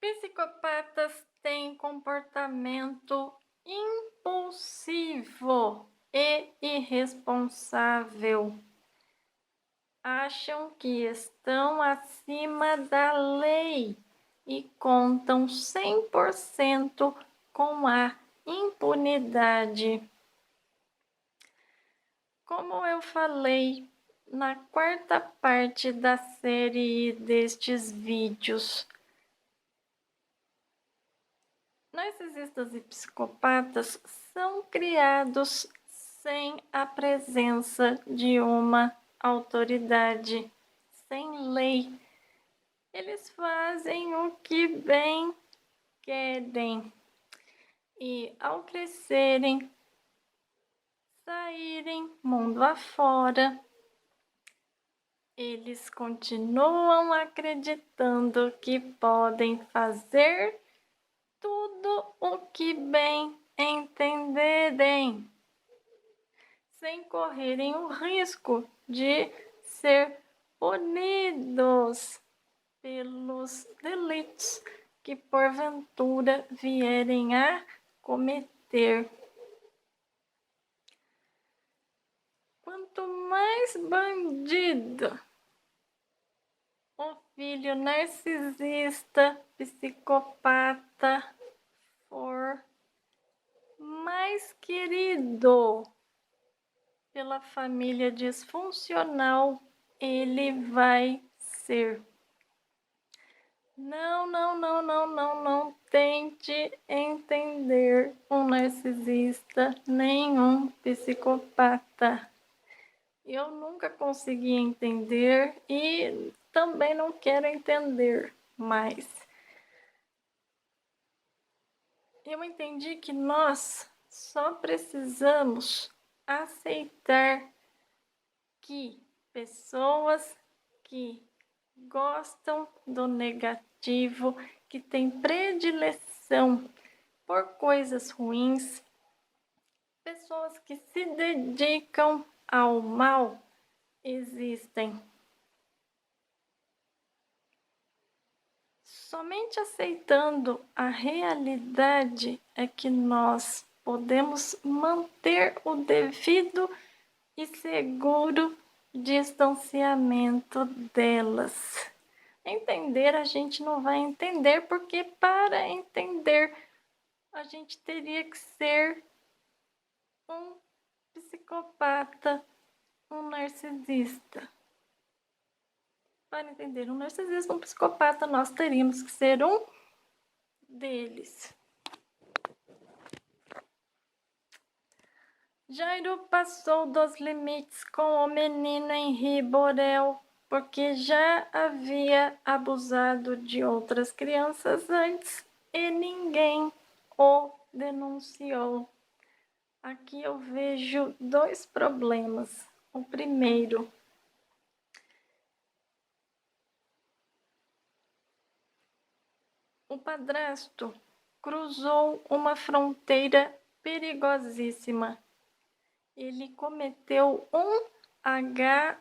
Psicopatas têm comportamento impulsivo e irresponsável. Acham que estão acima da lei e contam 100% com a impunidade. Como eu falei na quarta parte da série destes vídeos, narcisistas e psicopatas são criados sem a presença de uma autoridade, sem lei. Eles fazem o que bem querem e, ao crescerem, saírem mundo afora, eles continuam acreditando que podem fazer tudo o que bem entenderem, sem correrem o risco de ser punidos pelos delitos que porventura vierem a cometer. Quanto mais bandido o filho narcisista, psicopata for, mais querido pela família disfuncional ele vai ser. Não tente entender um narcisista nem um psicopata. Eu nunca consegui entender e também não quero entender mais. Eu entendi que nós só precisamos aceitar que pessoas que gostam do negativo, que têm predileção por coisas ruins, pessoas que se dedicam ao mal, existem. Somente aceitando a realidade é que nós podemos manter o devido e seguro distanciamento delas. Entender a gente não vai entender, porque para entender a gente teria que ser um psicopata, um narcisista. Para entender um narcisista, um psicopata, nós teríamos que ser um deles. Jairo passou dos limites com o menino Henri Borel, porque já havia abusado de outras crianças antes e ninguém o denunciou. Aqui eu vejo dois problemas. O primeiro, o padrasto cruzou uma fronteira perigosíssima. Ele cometeu um H-O-M-I-C,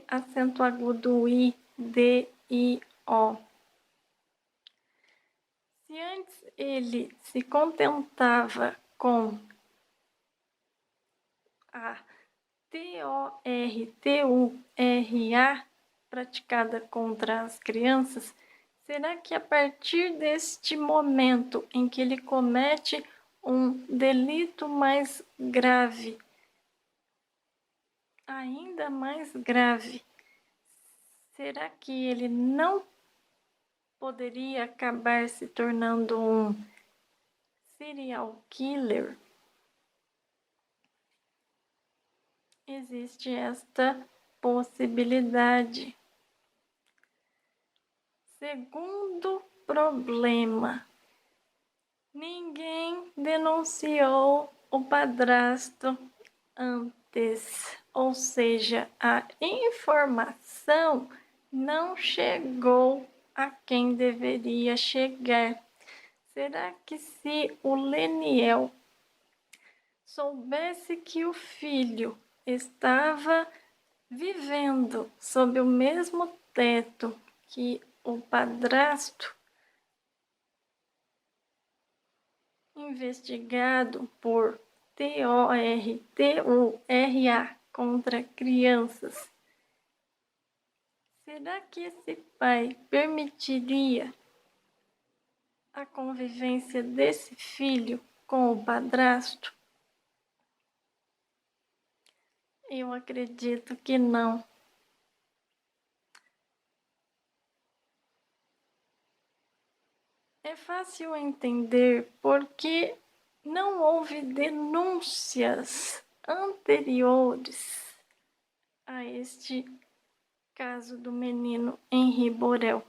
acento agudo I-D-I-O. Se antes ele se contentava com a T-O-R-T-U-R-A praticada contra as crianças, será que a partir deste momento em que ele comete um delito mais grave, ainda mais grave, será que ele não poderia acabar se tornando um serial killer? Existe esta possibilidade. Segundo problema, ninguém denunciou o padrasto antes, ou seja, a informação não chegou a quem deveria chegar. Será que se o Leniel soubesse que o filho estava vivendo sob o mesmo teto que o padrasto, investigado por TORA contra crianças, será que esse pai permitiria a convivência desse filho com o padrasto? Eu acredito que não. É fácil entender porque não houve denúncias anteriores a este caso do menino Henri Borel.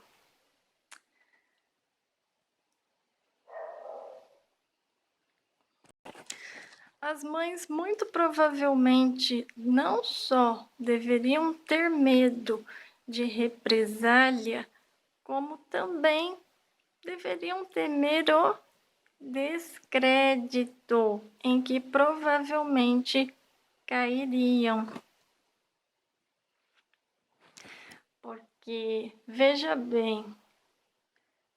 As mães muito provavelmente não só deveriam ter medo de represália, como também deveriam temer o descrédito em que provavelmente cairiam. Porque, veja bem,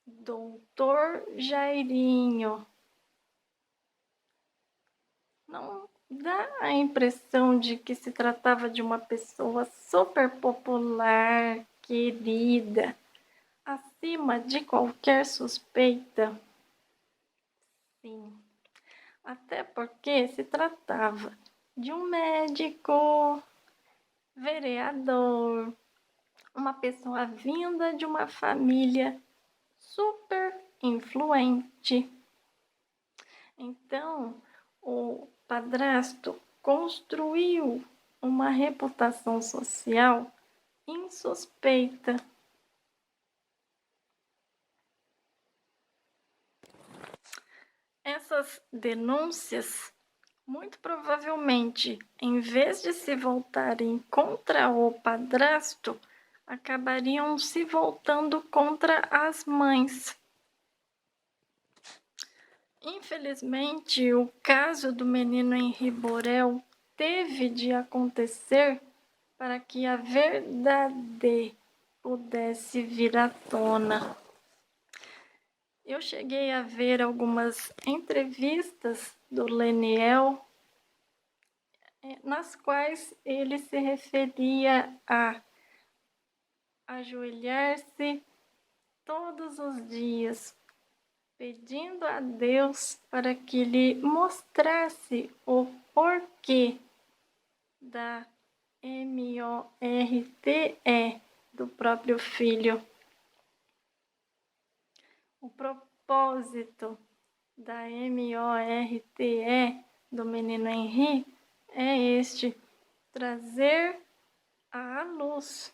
doutor Jairinho não dá a impressão de que se tratava de uma pessoa super popular, querida, acima de qualquer suspeita. Sim, até porque se tratava de um médico, vereador, uma pessoa vinda de uma família super influente. Então, o padrasto construiu uma reputação social insuspeita. Essas denúncias, muito provavelmente, em vez de se voltarem contra o padrasto, acabariam se voltando contra as mães. Infelizmente, o caso do menino Henri Borel teve de acontecer para que a verdade pudesse vir à tona. Eu cheguei a ver algumas entrevistas do Leniel, nas quais ele se referia a ajoelhar-se todos os dias, pedindo a Deus para que lhe mostrasse o porquê da MORTE do próprio filho. O propósito da MORTE do menino Henri é este: trazer à luz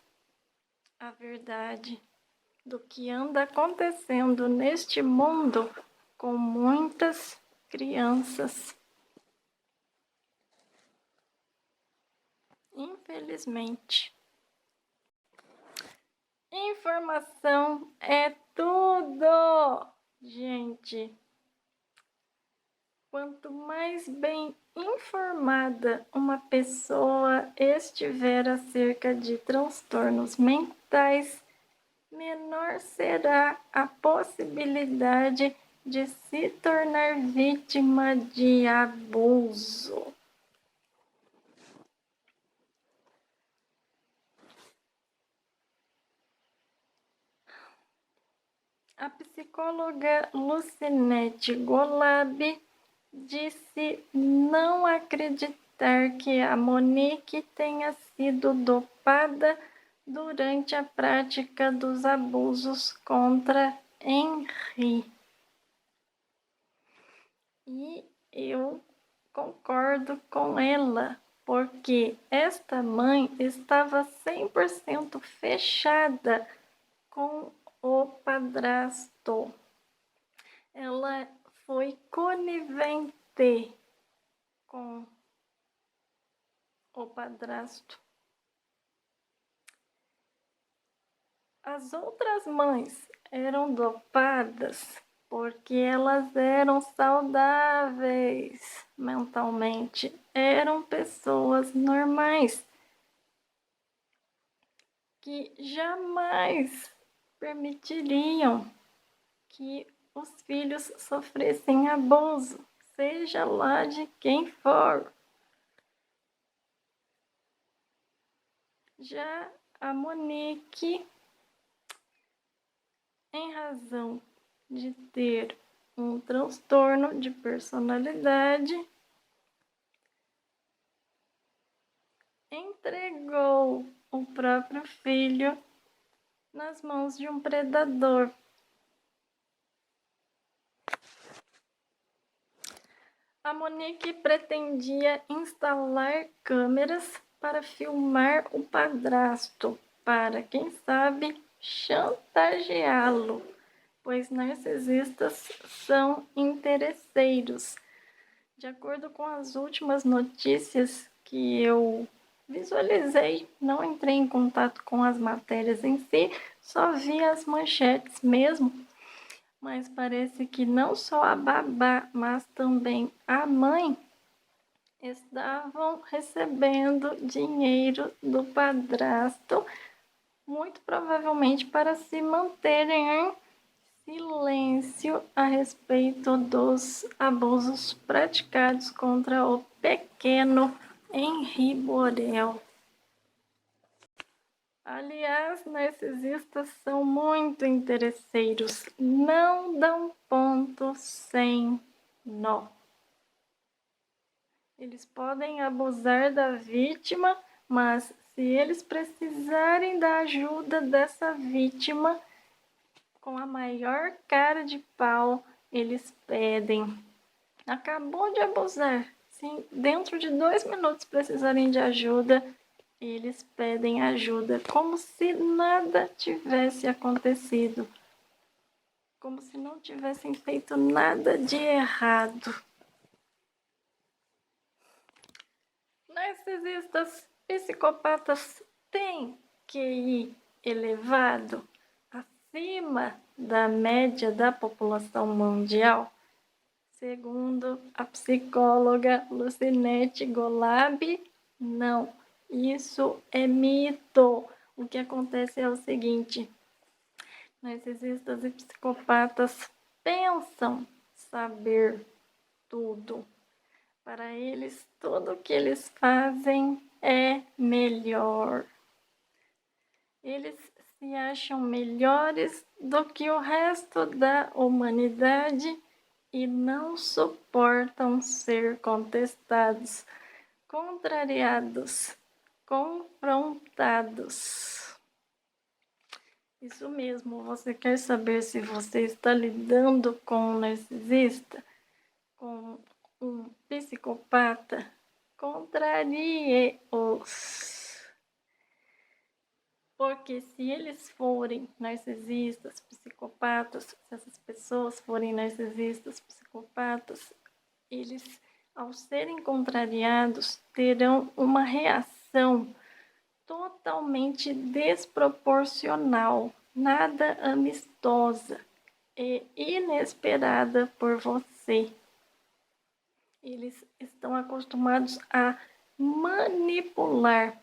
a verdade do que anda acontecendo neste mundo com muitas crianças. Infelizmente. Informação é tudo, gente. Quanto mais bem informada uma pessoa estiver acerca de transtornos mentais, menor será a possibilidade de se tornar vítima de abuso. A psicóloga Lucinete Golab disse não acreditar que a Monique tenha sido dopada durante a prática dos abusos contra Henri. E eu concordo com ela, porque esta mãe estava 100% fechada com o padrasto. Ela foi conivente com o padrasto. As outras mães eram dopadas porque elas eram saudáveis mentalmente, eram pessoas normais que jamais permitiriam que os filhos sofressem abuso, seja lá de quem for. Já a Monique, em razão de ter um transtorno de personalidade, entregou o próprio filho nas mãos de um predador. A Monique pretendia instalar câmeras para filmar o padrasto, para, quem sabe, chantageá-lo, pois narcisistas são interesseiros. De acordo com as últimas notícias que eu visualizei, não entrei em contato com as matérias em si, só vi as manchetes mesmo, mas parece que não só a babá, mas também a mãe estavam recebendo dinheiro do padrasto, muito provavelmente para se manterem em silêncio a respeito dos abusos praticados contra o pequeno Henri Borel. Aliás, narcisistas são muito interesseiros, não dão ponto sem nó. Eles podem abusar da vítima, mas se eles precisarem da ajuda dessa vítima, com a maior cara de pau, eles pedem. Acabou de abusar. Se dentro de 2 minutos precisarem de ajuda, eles pedem ajuda, como se nada tivesse acontecido. Como se não tivessem feito nada de errado. Narcisistas, psicopatas têm QI elevado, acima da média da população mundial? Segundo a psicóloga Lucinete Golab, não. Isso é mito. O que acontece é o seguinte: narcisistas e psicopatas pensam saber tudo. Para eles, tudo o que eles fazem é melhor. Eles se acham melhores do que o resto da humanidade e não suportam ser contestados, contrariados, confrontados. Isso mesmo, você quer saber se você está lidando com um narcisista, com um psicopata? Contrarie-os. Porque se eles forem narcisistas, psicopatas, se essas pessoas forem narcisistas, psicopatas, eles, ao serem contrariados, terão uma reação totalmente desproporcional, nada amistosa e inesperada por você. Eles estão acostumados a manipular,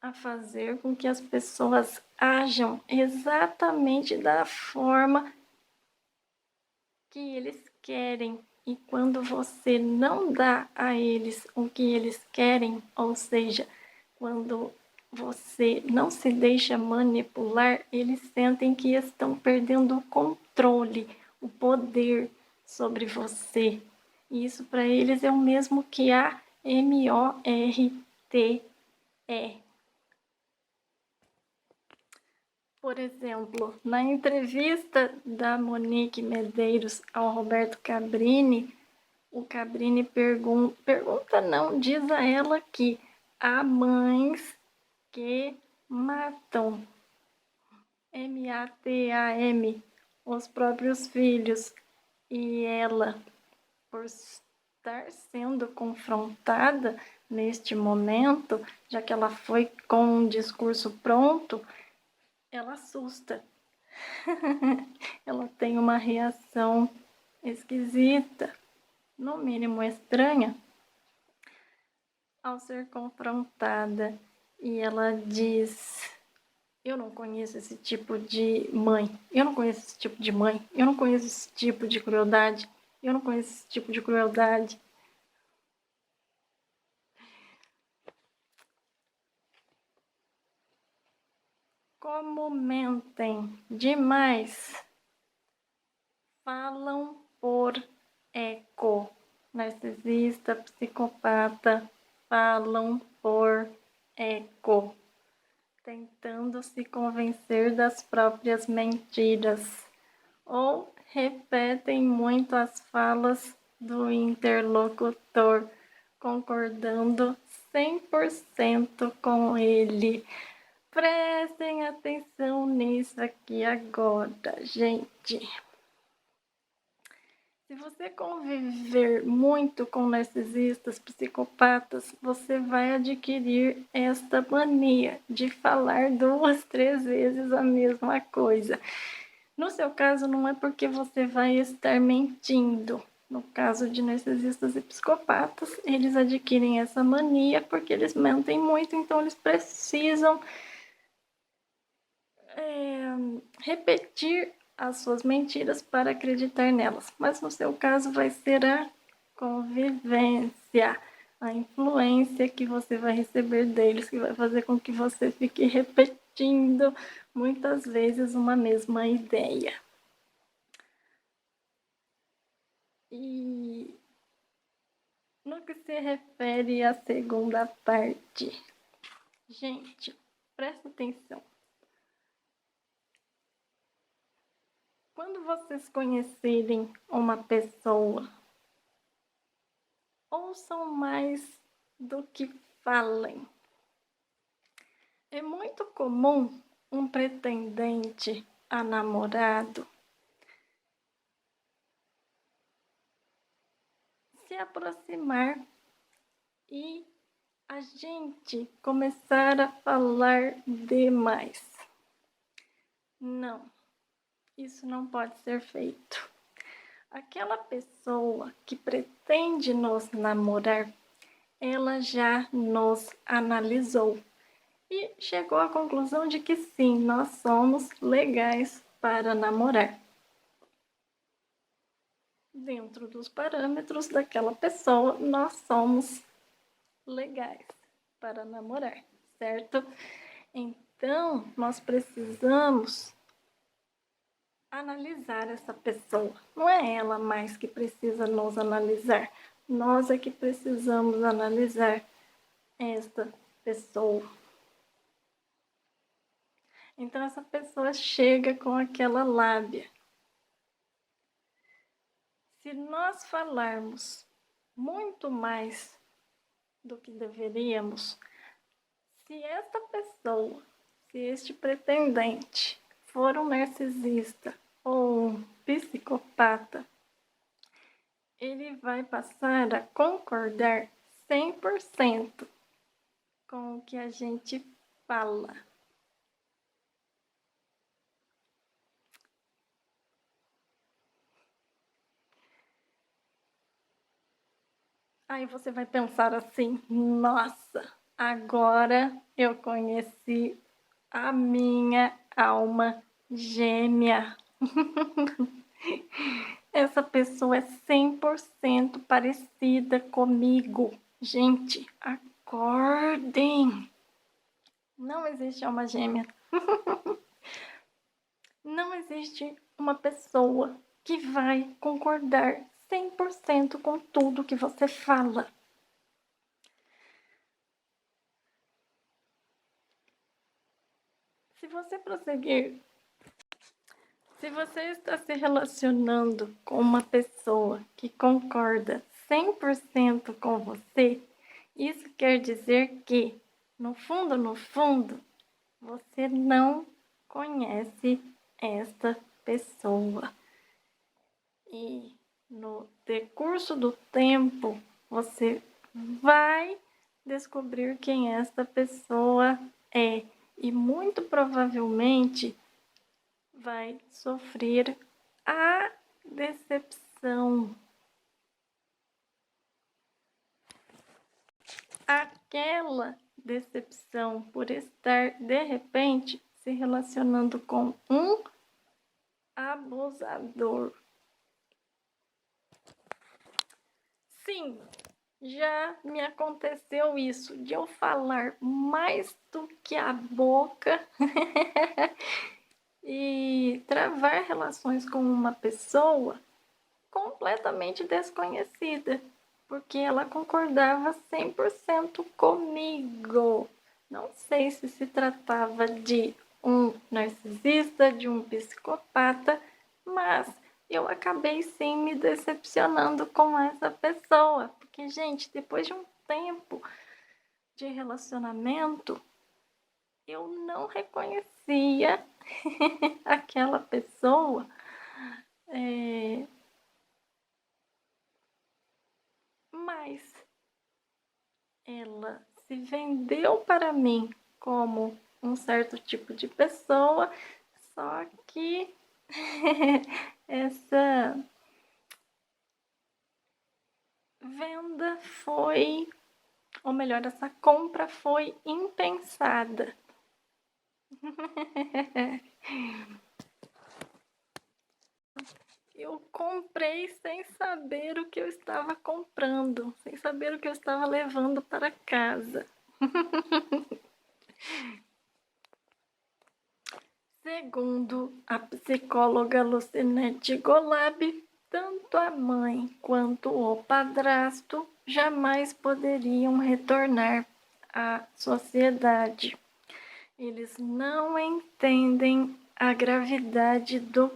a fazer com que as pessoas ajam exatamente da forma que eles querem. E quando você não dá a eles o que eles querem, ou seja, quando você não se deixa manipular, eles sentem que estão perdendo o controle, o poder sobre você. E isso para eles é o mesmo que a MORTE. Por exemplo, na entrevista da Monique Medeiros ao Roberto Cabrini, o Cabrini pergunta não, diz a ela que há mães que matam, M-A-T-A-M, os próprios filhos, e ela, por estar sendo confrontada neste momento, já que ela foi com um discurso pronto, ela assusta. Ela tem uma reação esquisita, no mínimo estranha, ao ser confrontada. E ela diz: Eu não conheço esse tipo de mãe. Eu não conheço esse tipo de mãe. Eu não conheço esse tipo de crueldade. Eu não conheço esse tipo de crueldade. Como mentem demais. Falam por eco. Narcisista, psicopata, falam por eco, tentando se convencer das próprias mentiras, ou repetem muito as falas do interlocutor, concordando 100% com ele. Prestem atenção nisso aqui agora, gente. Se você conviver muito com narcisistas, psicopatas, você vai adquirir esta mania de falar 2, 3 vezes a mesma coisa. No seu caso, não é porque você vai estar mentindo. No caso de narcisistas e psicopatas, eles adquirem essa mania porque eles mentem muito, então eles precisam repetir as suas mentiras para acreditar nelas. Mas no seu caso vai ser a convivência, a influência que você vai receber deles, que vai fazer com que você fique repetindo muitas vezes uma mesma ideia. E no que se refere à segunda parte, gente, presta atenção. Quando vocês conhecerem uma pessoa, ouçam mais do que falem. É muito comum um pretendente a namorado se aproximar e a gente começar a falar demais. Não, isso não pode ser feito. Aquela pessoa que pretende nos namorar, ela já nos analisou e chegou à conclusão de que sim, nós somos legais para namorar. Dentro dos parâmetros daquela pessoa, nós somos legais para namorar, certo? Então, nós precisamos analisar essa pessoa. Não é ela mais que precisa nos analisar. Nós é que precisamos analisar esta pessoa. Então, essa pessoa chega com aquela lábia. Se nós falarmos muito mais do que deveríamos, se esta pessoa, se este pretendente for um narcisista ou um psicopata, ele vai passar a concordar 100% com o que a gente fala. Aí você vai pensar assim: nossa, agora eu conheci a minha alma gêmea. Essa pessoa é 100% parecida comigo. Gente, acordem! Não existe alma gêmea. Não existe uma pessoa que vai concordar 100% com tudo que você fala. Se você prosseguir, se você está se relacionando com uma pessoa que concorda 100% com você, isso quer dizer que, no fundo, você não conhece esta pessoa. E no decurso do tempo, você vai descobrir quem esta pessoa é. E muito provavelmente vai sofrer a decepção. Aquela decepção por estar, de repente, se relacionando com um abusador. Sim, já me aconteceu isso, de eu falar mais do que a boca e travar relações com uma pessoa completamente desconhecida, porque ela concordava 100% comigo. Não sei se tratava de um narcisista, de um psicopata, mas eu acabei sim me decepcionando com essa pessoa, porque, gente, depois de um tempo de relacionamento, eu não reconhecia aquela pessoa, mas ela se vendeu para mim como um certo tipo de pessoa, só que essa venda foi, ou melhor, essa compra foi impensada. Eu comprei sem saber o que eu estava comprando, sem saber o que eu estava levando para casa. Segundo a psicóloga Lucinete Golab, tanto a mãe quanto o padrasto jamais poderiam retornar à sociedade. Eles não entendem a gravidade do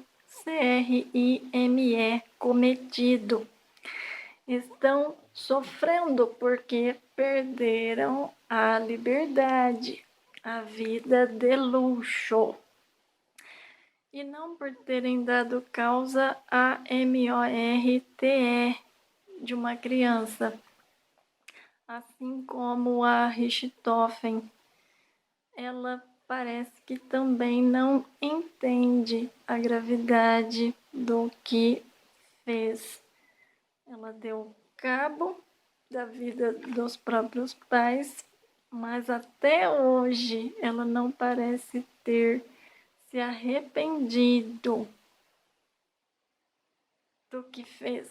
CRIME cometido. Estão sofrendo porque perderam a liberdade, a vida de luxo. E não por terem dado causa a MORTE de uma criança, assim como a Richthofen. Ela parece que também não entende a gravidade do que fez. Ela deu cabo da vida dos próprios pais, mas até hoje ela não parece ter se arrependido do que fez.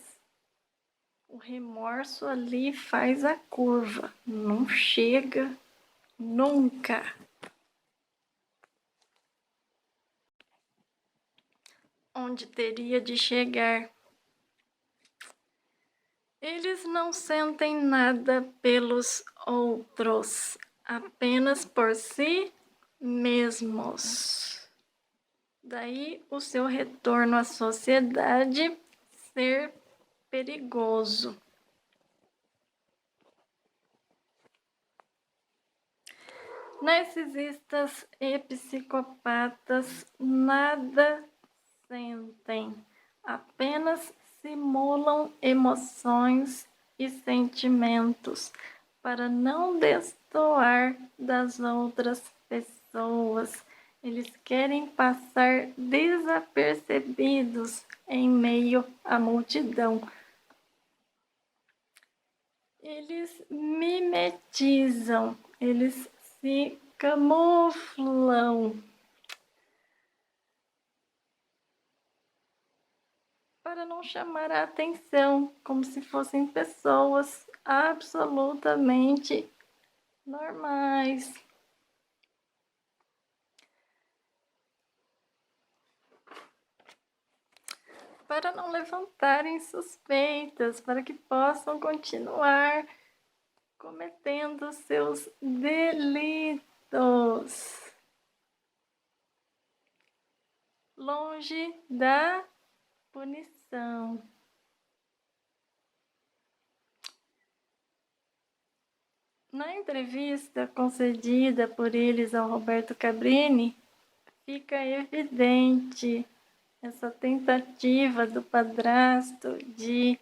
O remorso ali faz a curva, não chega nunca. Onde teria de chegar. Eles não sentem nada pelos outros, apenas por si mesmos. Daí o seu retorno à sociedade ser perigoso. Narcisistas e psicopatas nada sentem, apenas simulam emoções e sentimentos para não destoar das outras pessoas. Eles querem passar desapercebidos em meio à multidão. Eles mimetizam, eles se camuflam para não chamar a atenção, como se fossem pessoas absolutamente normais. Para não levantarem suspeitas, para que possam continuar cometendo seus delitos. Longe da punição. Na entrevista concedida por eles ao Roberto Cabrini, fica evidente essa tentativa do padrasto de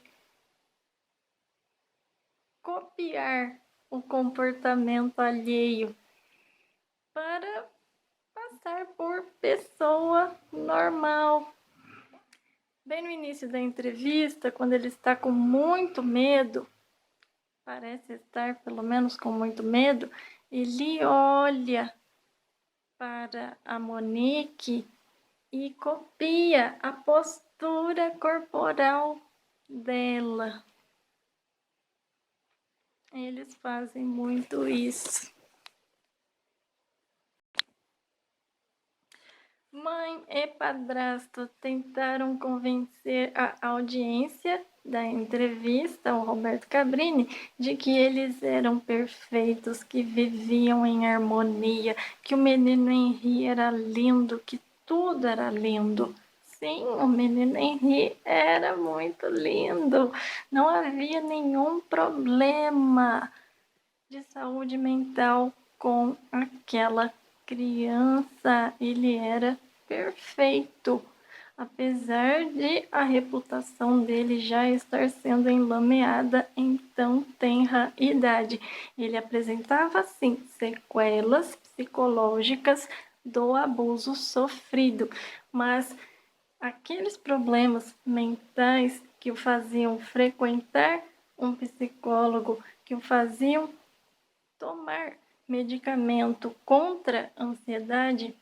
copiar o comportamento alheio para passar por pessoa normal. Bem no início da entrevista, quando ele está com muito medo, parece estar pelo menos com muito medo, ele olha para a Monique e copia a postura corporal dela. Eles fazem muito isso. Mãe e padrasto tentaram convencer a audiência da entrevista ao Roberto Cabrini de que eles eram perfeitos, que viviam em harmonia, que o menino Henri era lindo, que tudo era lindo. Sim, o menino Henri era muito lindo. Não havia nenhum problema de saúde mental com aquela criança. Ele era perfeito, apesar de a reputação dele já estar sendo enlameada em tão tenra idade. Ele apresentava, sim, sequelas psicológicas do abuso sofrido, mas aqueles problemas mentais que o faziam frequentar um psicólogo, que o faziam tomar medicamento contra a ansiedade,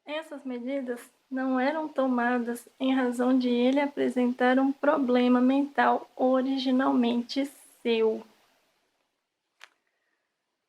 essas medidas não eram tomadas em razão de ele apresentar um problema mental originalmente seu.